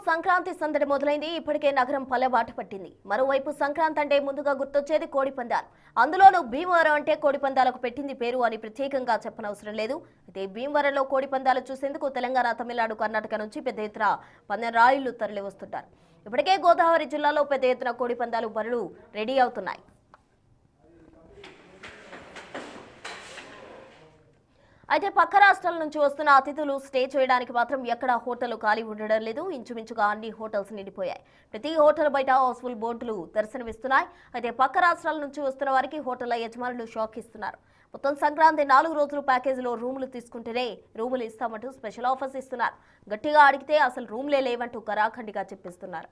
సంక్రాంతి సందడి మొదలైంది. ఇప్పటికే నగరం పల్లెబాట పట్టింది. మరోవైపు సంక్రాంతి అంటే ముందుగా గుర్తొచ్చేది కోడిపందాలు. అందులోనూ భీమవరం అంటే కోడిపందాలకు పెట్టింది పేరు అని ప్రత్యేకంగా చెప్పనవసరం లేదు. అయితే భీమవరంలో కోడిపందాలు చూసేందుకు తెలంగాణ, తమిళనాడు, కర్ణాటక నుంచి పెద్ద ఎత్తున పందెంరాయుళ్లు తరలి వస్తుంటారు. ఇప్పటికే గోదావరి జిల్లాలో పెద్ద ఎత్తున కోడిపందాలు బరులు రెడీ అవుతున్నాయి. అయితే పక్క రాష్ట్రాల నుంచి వస్తున్న అతిథులు స్టే చేయడానికి మాత్రం ఎక్కడా హోటల్ ఖాళీ ఉండడం లేదు. ఇంచుమించుగా అన్ని హోటల్స్ నిండిపోయాయి. ప్రతి హోటల్ బయట హౌస్ఫుల్ బోర్డులు దర్శనమిస్తున్నాయి. అయితే పక్క రాష్ట్రాల నుంచి వస్తున్న వారికి హోటళ్ల యజమానులు షాక్ ఇస్తున్నారు. మొత్తం సంక్రాంతి 4 రోజులు ప్యాకేజీలో రూములు తీసుకుంటేనే రూములు ఇస్తామంటూ స్పెషల్ ఆఫర్స్ ఇస్తున్నారు. గట్టిగా అడిగితే అసలు రూమ్లే లేవంటూ కరాఖండిగా చెప్పిస్తున్నారు.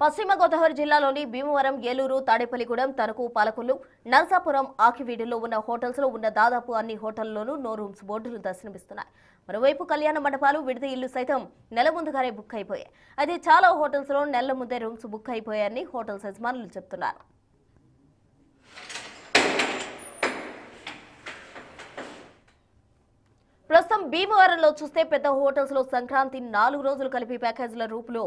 పశ్చిమ గోదావరి జిల్లాలోని భీమవరం, ఏలూరు, తాడేపల్లిగూడెం, తణుకు, పాలకొల్లు, నరసాపురం, ఆకివీడులో ఉన్న హోటల్స్ లో ఉన్న దాదాపు అన్ని హోటల్లోనూ నో రూమ్స్ బోర్డులు దర్శనమిస్తున్నాయి. మరోవైపు కళ్యాణ మండపాలు, విడిది ఇళ్లు సైతం నెల ముందుగానే బుక్ అయిపోయాయి. అయితే చాలా హోటల్స్ లో నెలల ముందే రూమ్స్ బుక్ అయిపోయాయని హోటల్స్ యజమానులు చెప్తున్నారు. ప్రస్తుతం భీమవరంలో చూస్తే పెద్ద హోటల్స్ లో సంక్రాంతి 4 రోజులు కలిపి ప్యాకేజీల రూపులు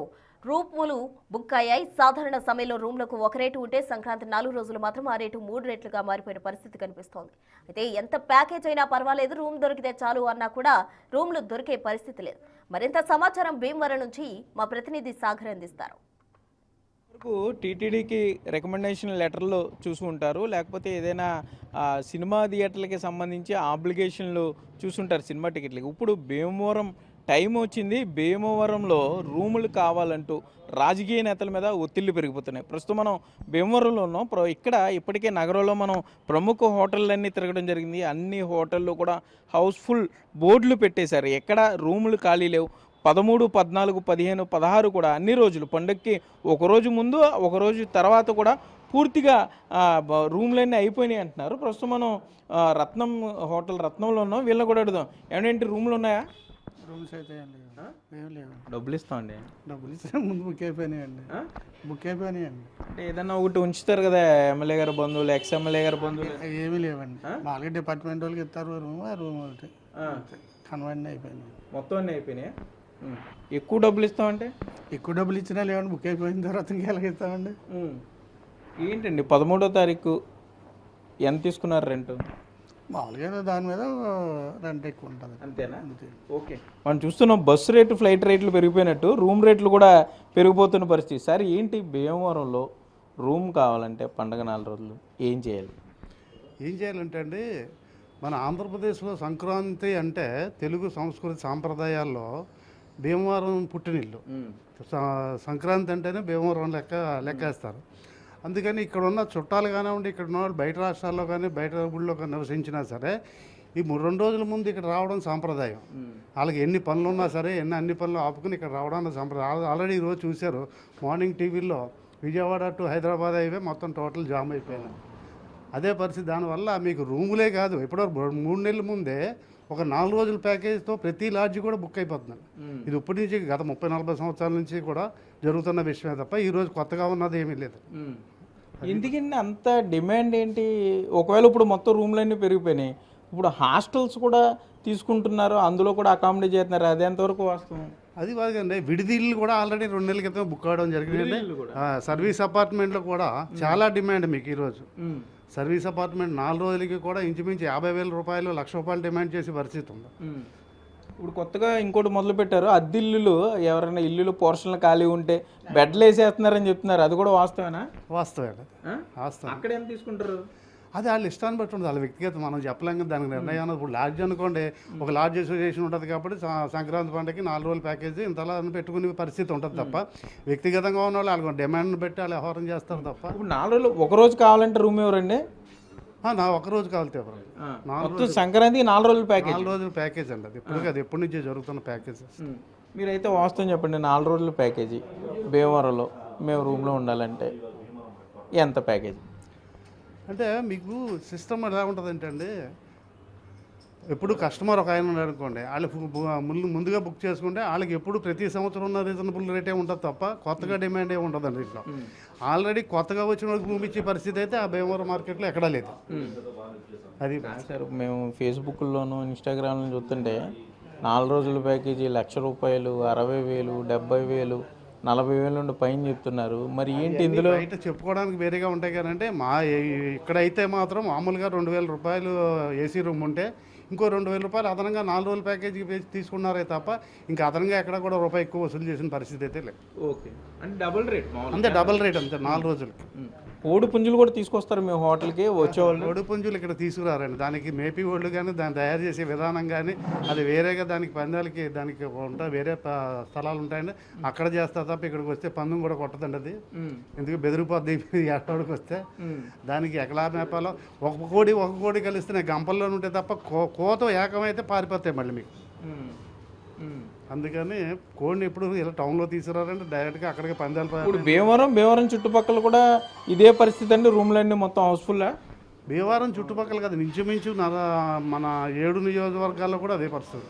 బుక్ అయ్యాయి. సాధారణ సమయంలో రూమ్లకు ఒక రేటు ఉంటే సంక్రాంతి 4 రోజులు మాత్రం ఆ రేటు 3 రెట్లుగా మారిపోయిన పరిస్థితి కనిపిస్తోంది. అయితే ఎంత ప్యాకేజ్ అయినా పర్వాలేదు, రూమ్ దొరికితే చాలు అన్నా కూడా రూమ్లు దొరికే పరిస్థితి లేదు. మరింత సమాచారం భీమవరం నుంచి మా ప్రతినిధి సాగర్ అందిస్తారు. టీటీడీకి రికమెండేషన్ లెటర్లు చూసుకుంటారు, లేకపోతే ఏదైనా సినిమా థియేటర్లకి సంబంధించి ఆబ్లిగేషన్లు చూసుంటారు సినిమా టికెట్లకి. ఇప్పుడు భీమవరం టైం వచ్చింది. భీమవరంలో రూములు కావాలంటూ రాజకీయ నేతల మీద ఒత్తిళ్లు పెరిగిపోతున్నాయి. ప్రస్తుతం మనం భీమవరంలో ఉన్నాం. ఇక్కడ ఇప్పటికే నగరంలో మనం ప్రముఖ హోటళ్ళన్నీ తిరగడం జరిగింది. అన్ని హోటళ్ళు కూడా హౌస్ఫుల్ బోర్డులు పెట్టేశారు. ఎక్కడ రూములు ఖాళీ లేవు. 13, 14, 15, 16 కూడా అన్ని రోజులు పండుగకి ఒకరోజు ముందు ఒకరోజు తర్వాత కూడా పూర్తిగా రూమ్లన్నీ అయిపోయినాయి అంటున్నారు. ప్రస్తుతం మనం రత్నం హోటల్ రత్నంలో ఉన్నాం. వీళ్ళని కూడా అడుగుదాం, ఏమేంటి రూమ్లు ఉన్నాయా? రూమ్స్ అయితే ఏం లేవు. డబ్బులు ఇస్తామండి. డబ్బులు ఇస్తే ముందు బుక్ అయిపోయినాయండి. అంటే ఏదన్నా ఒకటి ఉంచుతారు కదా, ఎమ్మెల్యే గారి బంధువులు, ఎక్స్ ఎమ్మెల్యే గారి బంధువులు. ఏమీ లేవండి. మామూలుగా డిపార్ట్మెంట్ వాళ్ళకి ఇస్తారు రూమ్, ఆ రూమ్ ఒకటి కన్వర్ట్ అయిపోయినాయి. మొత్తం అన్నీ అయిపోయినాయి. ఎక్కువ డబ్బులు ఇస్తామంటే ఎక్కువ డబ్బులు ఇచ్చినా లేవండి. బుక్ అయిపోయిన తర్వాత ఇంకెలాగ ఇస్తామండి. ఏంటండి 13వ తారీఖు ఎంత తీసుకున్నారు రెంట్? మామూలుగా దాని మీద రెంట్ ఎక్కువ ఉంటుంది. అంతేనా? ఓకే. మనం చూస్తున్నాం బస్సు రేటు, ఫ్లైట్ రేట్లు పెరిగిపోయినట్టు రూమ్ రేట్లు కూడా పెరిగిపోతున్న పరిస్థితి. సరే ఏంటి భీమవరంలో రూమ్ కావాలంటే పండగ 4 రోజులు ఏం చేయాలంటే అండి, మన ఆంధ్రప్రదేశ్లో సంక్రాంతి అంటే తెలుగు సంస్కృతి సాంప్రదాయాల్లో భీమవరం పుట్టినిల్లు. సంక్రాంతి అంటేనే భీమవరం లెక్కేస్తారు. అందుకని ఇక్కడ ఉన్న చుట్టాలు కానివ్వండి, ఇక్కడ ఉన్న వాళ్ళు బయట రాష్ట్రాల్లో కానీ బయట ఊళ్ళో కానీ నివసించినా సరే ఈ 2 రోజుల ముందు ఇక్కడ రావడం సాంప్రదాయం. వాళ్ళకి ఎన్ని పనులు ఉన్నా సరే అన్ని పనులు ఆపుకుని ఇక్కడ రావడానికి సాంప్రదాయం. ఆల్రెడీ ఈరోజు చూశారు మార్నింగ్ టీవీలో, విజయవాడ టు హైదరాబాద్ హైవే మొత్తం టోటల్ జామ్ అయిపోయినాయి. అదే పరిస్థితి. దానివల్ల మీకు రూములే కాదు, ఇప్పుడు 3 నెలల ముందే ఒక 4 రోజుల ప్యాకేజ్తో ప్రతి లాడ్జ్ కూడా బుక్ అయిపోతున్నాను. ఇది ఇప్పటి నుంచి గత 30-40 సంవత్సరాల నుంచి కూడా జరుగుతున్న విషయమే తప్ప ఈరోజు కొత్తగా ఉన్నది ఏమీ లేదు. ఎందుకంటే అంత డిమాండ్ ఏంటి? ఒకవేళ ఇప్పుడు మొత్తం రూమ్లన్నీ పెరిగిపోయినాయి, ఇప్పుడు హాస్టల్స్ కూడా తీసుకుంటున్నారు, అందులో కూడా అకామిడేట్ చేస్తున్నారు. అది ఎంతవరకు వాస్తవం? అది బాగండి. విడిది ఇల్లు కూడా ఆల్రెడీ 2 నెలల క్రితం బుక్ అవడం జరిగింది. సర్వీస్ అపార్ట్మెంట్లో కూడా చాలా డిమాండ్ మీకు ఈరోజు. సర్వీస్ అపార్ట్మెంట్ 4 రోజులకి కూడా ఇంచుమించు 50,000 రూపాయలు, ₹1,00,000 డిమాండ్ చేసే పరిస్థితి ఉంది. ఇప్పుడు కొత్తగా ఇంకోటి మొదలు పెట్టారు, అద్దిల్లులు. ఎవరైనా ఇల్లులు పోర్షన్లు ఖాళీ ఉంటే బెడ్లు వేసేస్తున్నారని చెప్తున్నారు. అది కూడా వాస్తవేనా? వాస్తవం. అక్కడ ఎంత తీసుకుంటారు? అది వాళ్ళ ఇష్టాన్ని బట్టి ఉంటుంది, వాళ్ళ వ్యక్తిగత. మనం చెప్పలేం కదా దానికి నిర్ణయం. ఇప్పుడు లాడ్జ్ అనుకోండి, ఒక లాడ్జ్ అసోసియేషన్ ఉంటుంది కాబట్టి సంక్రాంతి పండుగకి 4 రోజుల ప్యాకేజీ ఇంతలా పెట్టుకునే పరిస్థితి ఉంటుంది తప్ప వ్యక్తిగతంగా ఉన్న వాళ్ళు వాళ్ళ డిమాండ్ని బట్టి వాళ్ళు వ్యవహారం చేస్తారు తప్ప. ఇప్పుడు 4 రోజులు ఒక రోజు కావాలంటే రూమ్ ఎవరండి? ఒక రోజు కావాలి. సంక్రాంతికి 4 రోజుల ప్యాకేజ్. 4 రోజుల ప్యాకేజ్ అండి. అది ఇప్పుడు అది ఎప్పటి నుంచే జరుగుతున్న ప్యాకేజ్. మీరైతే వాస్తవం చెప్పండి, 4 రోజుల ప్యాకేజీ భీమవరంలో మేము రూమ్లో ఉండాలంటే ఎంత ప్యాకేజీ? అంటే మీకు సిస్టమ్ ఎలా ఉంటుందంటే అండి, ఎప్పుడు కస్టమర్ ఒక ఆయన ఉన్నాడు అనుకోండి, వాళ్ళు ముందుగా బుక్ చేసుకుంటే వాళ్ళకి ఎప్పుడు ప్రతి సంవత్సరం ఉన్న రీజనబుల్ రేటే ఉంటుంది తప్ప కొత్తగా డిమాండ్ ఏమి ఉండదండి దీంట్లో. ఆల్రెడీ కొత్తగా వచ్చిన వాళ్ళకి భూమిచ్చే పరిస్థితి అయితే ఆ భీమవరం మార్కెట్లో ఎక్కడా లేదు. అది సార్ మేము ఫేస్బుక్లోను ఇన్స్టాగ్రామ్లో చూస్తుంటే 4 రోజుల ప్యాకేజీ ₹1,00,000, 60,000, 70,000, 40,000 నుండి పైన చెప్తున్నారు. మరి ఏంటి ఇందులో? బయట చెప్పుకోవడానికి వేరేగా ఉంటాయి కానీ ఇక్కడైతే మాత్రం మామూలుగా ₹2,000 ఏసీ రూమ్ ఉంటే ఇంకో ₹2,000 అదనంగా 4 రోజుల ప్యాకేజీ తీసుకున్నారే తప్ప ఇంకా అదనంగా ఎక్కడ కూడా రూపాయి ఎక్కువ వసూలు చేసిన పరిస్థితి అయితే లేదు. ఓకే, అంటే డబుల్ రేట్ అంతే, డబుల్ రేట్ అంతే 4 రోజులకి. కోడి పుంజులు కూడా తీసుకొస్తారు మేము హోటల్కి వచ్చేవాళ్ళు. కోడి పుంజులు ఇక్కడ తీసుకురారండి. దానికి మేపి వాళ్ళు కానీ దాన్ని తయారు చేసే విధానం కానీ అది వేరేగా దానికి పందాలకి దానికి వేరే స్థలాలు ఉంటాయండి, అక్కడ చేస్తారు తప్ప ఇక్కడికి వస్తే పందెం కూడా కొట్టదండి అది. ఎందుకు బెదిరిపోద్ది ఏడాడికి వస్తే. దానికి ఎకలా మేపాలో ఒక కోడి కలిస్తే గంపల్లో ఉంటే తప్ప కోత ఏకమైతే పారిపోతాయి మళ్ళీ మీకు. అందుకని కోడిని ఎప్పుడు ఇలా టౌన్లో తీసుకురారంటే డైరెక్ట్గా అక్కడికి పందాలు. ఇప్పుడు భీమవరం చుట్టుపక్కల కూడా ఇదే పరిస్థితి అండి, రూమ్లన్నీ మొత్తం హౌస్ఫుల్. భీమవరం చుట్టుపక్కల కదా, ఇంచుమించు మన 7 నియోజకవర్గాల్లో కూడా అదే పరిస్థితి.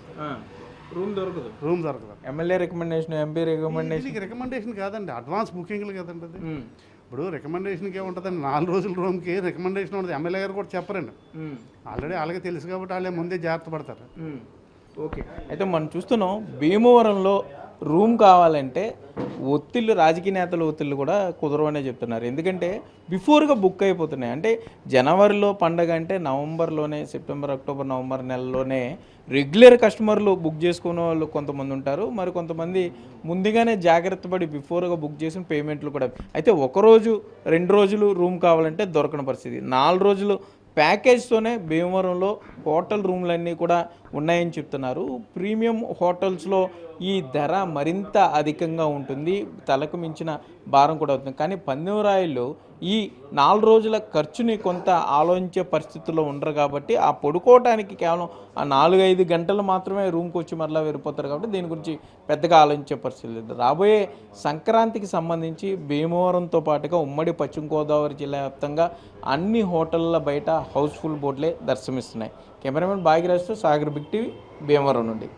రూమ్ దొరకదు. MLA recommendation, MP recommendation. Recommendation కాదండి, అడ్వాన్స్ బుకింగ్లు కదండి అది. ఇప్పుడు రికమెండేషన్కి ఏముంటుందండి, 4 రోజుల రూమ్కి రికమెండేషన్ ఉంటుంది. ఎమ్మెల్యే గారు కూడా చెప్పరండి, ఆల్రెడీ వాళ్ళకి తెలుసు కాబట్టి వాళ్ళే ముందే జాగ్రత్త పడతారు. ఓకే, అయితే మనం చూస్తున్నాం భీమవరంలో రూమ్ కావాలంటే రాజకీయ నేతల ఒత్తిళ్ళు కూడా కుదరవనే చెప్తున్నారు. ఎందుకంటే బిఫోర్గా బుక్ అయిపోతున్నాయి. అంటే జనవరిలో పండగ అంటే నవంబర్లోనే, సెప్టెంబర్, అక్టోబర్, నవంబర్ నెలలోనే రెగ్యులర్ కస్టమర్లు బుక్ చేసుకునే వాళ్ళు కొంతమంది ఉంటారు. మరి కొంతమంది ముందుగానే జాగ్రత్త పడి బిఫోర్గా బుక్ చేసిన పేమెంట్లు కూడా. అయితే 1 రోజు 2 రోజులు రూమ్ కావాలంటే దొరకని పరిస్థితి. 4 రోజులు ప్యాకేజ్తోనే భీమవరంలో హోటల్ రూమ్లన్నీ కూడా ఉన్నాయని చెప్తున్నారు. ప్రీమియం హోటల్స్లో ఈ ధర మరింత అధికంగా ఉంటుంది, తలకు మించిన భారం కూడా అవుతుంది. కానీ పందెంరాయుళ్ళు ఈ 4 రోజుల ఖర్చుని కొంత ఆలోచించే పరిస్థితుల్లో ఉండరు కాబట్టి ఆ పడుకోవడానికి కేవలం ఆ 4-5 గంటలు మాత్రమే రూమ్కి వచ్చి మరలా వెళ్ళిపోతారు కాబట్టి దీని గురించి పెద్దగా ఆలోచించే పరిస్థితి లేదు. రాబోయే సంక్రాంతికి సంబంధించి భీమవరంతో పాటుగా ఉమ్మడి పశ్చిమ గోదావరి జిల్లా వ్యాప్తంగా అన్ని హోటళ్ళ బయట హౌస్ఫుల్ బోర్డులే దర్శనమిస్తున్నాయి. కెమెరామెన్ భాగ్యరాజ్తో సాగర్, బిగ్ టీవీ, భీమవరం నుండి.